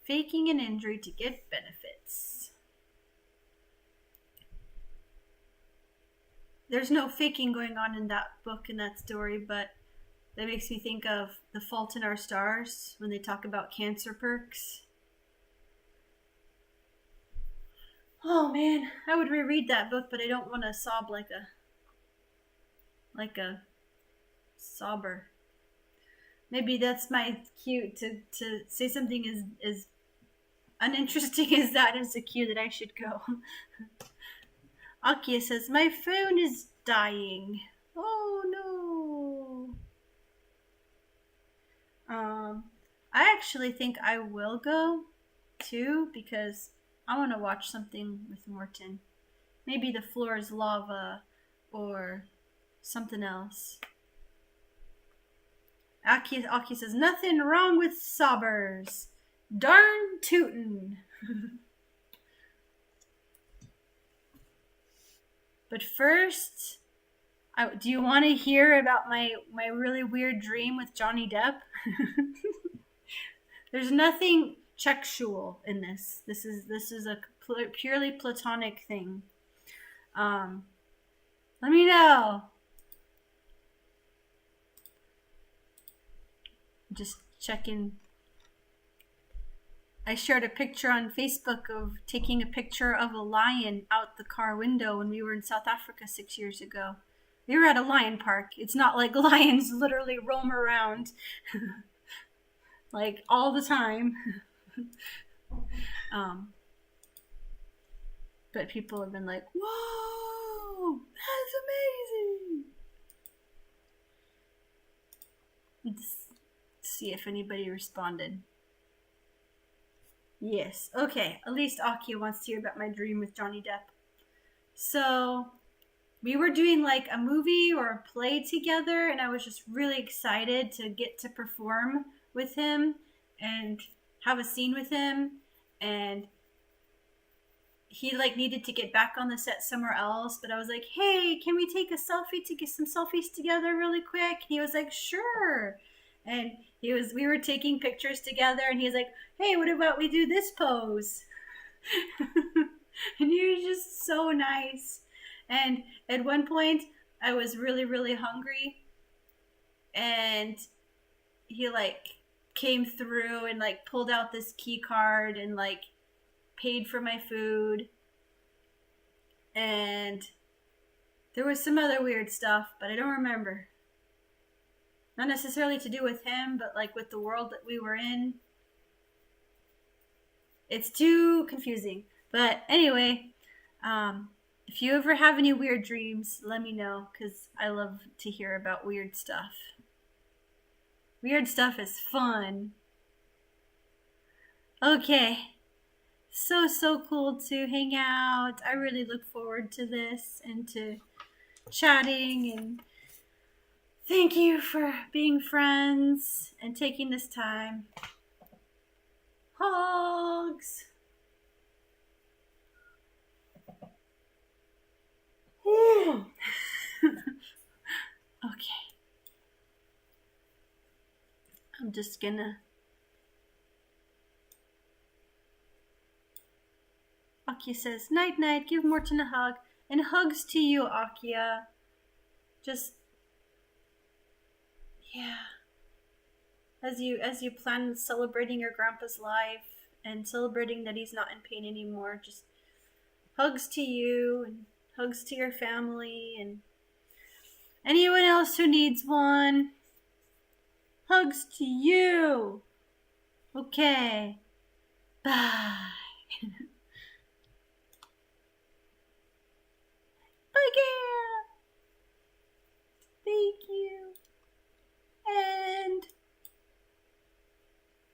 Faking an injury to get benefits. There's no faking going on in that book, in that story, but that makes me think of The Fault in Our Stars when they talk about cancer perks. Oh man, I would reread that book, but I don't want to sob like a sobber. Maybe that's my cue to say something as uninteresting as that is a cue that I should go. Akia says, my phone is dying. Oh no. I actually think I will go too because I want to watch something with Morton. Maybe The Floor is Lava or something else. Aki says, nothing wrong with sobbers. Darn tootin'. But first, do you want to hear about my really weird dream with Johnny Depp? There's nothing sexual in this. This is a purely platonic thing. Let me know. Just checking. I shared a picture on Facebook of taking a picture of a lion out the car window when we were in South Africa 6 years ago. We were at a lion park. It's not like lions literally roam around like all the time. But people have been like, whoa, that's amazing. Let's see if anybody responded. Yes. Okay. At least Akia wants to hear about my dream with Johnny Depp. So we were doing like a movie or a play together, and I was just really excited to get to perform with him and have a scene with him. And he like needed to get back on the set somewhere else, but I was like, hey, can we take a selfie to get some selfies together really quick? And he was like, sure. And we were taking pictures together, and he was like, hey, what about we do this pose? And he was just so nice. And at one point, I was really, really hungry, and he like came through and like pulled out this key card and like paid for my food. And there was some other weird stuff, but I don't remember. Not necessarily to do with him, but like with the world that we were in. It's too confusing. But anyway, if you ever have any weird dreams, let me know, because I love to hear about weird stuff. Weird stuff is fun. Okay. So cool to hang out. I really look forward to this and to chatting, and thank you for being friends and taking this time. Hugs. Okay. I'm just gonna. Akia says, night night, give Morton a hug. And hugs to you, Akia. Just, yeah. As you plan celebrating your grandpa's life and celebrating that he's not in pain anymore, just hugs to you and hugs to your family and anyone else who needs one. Hugs to you. Okay. Bye.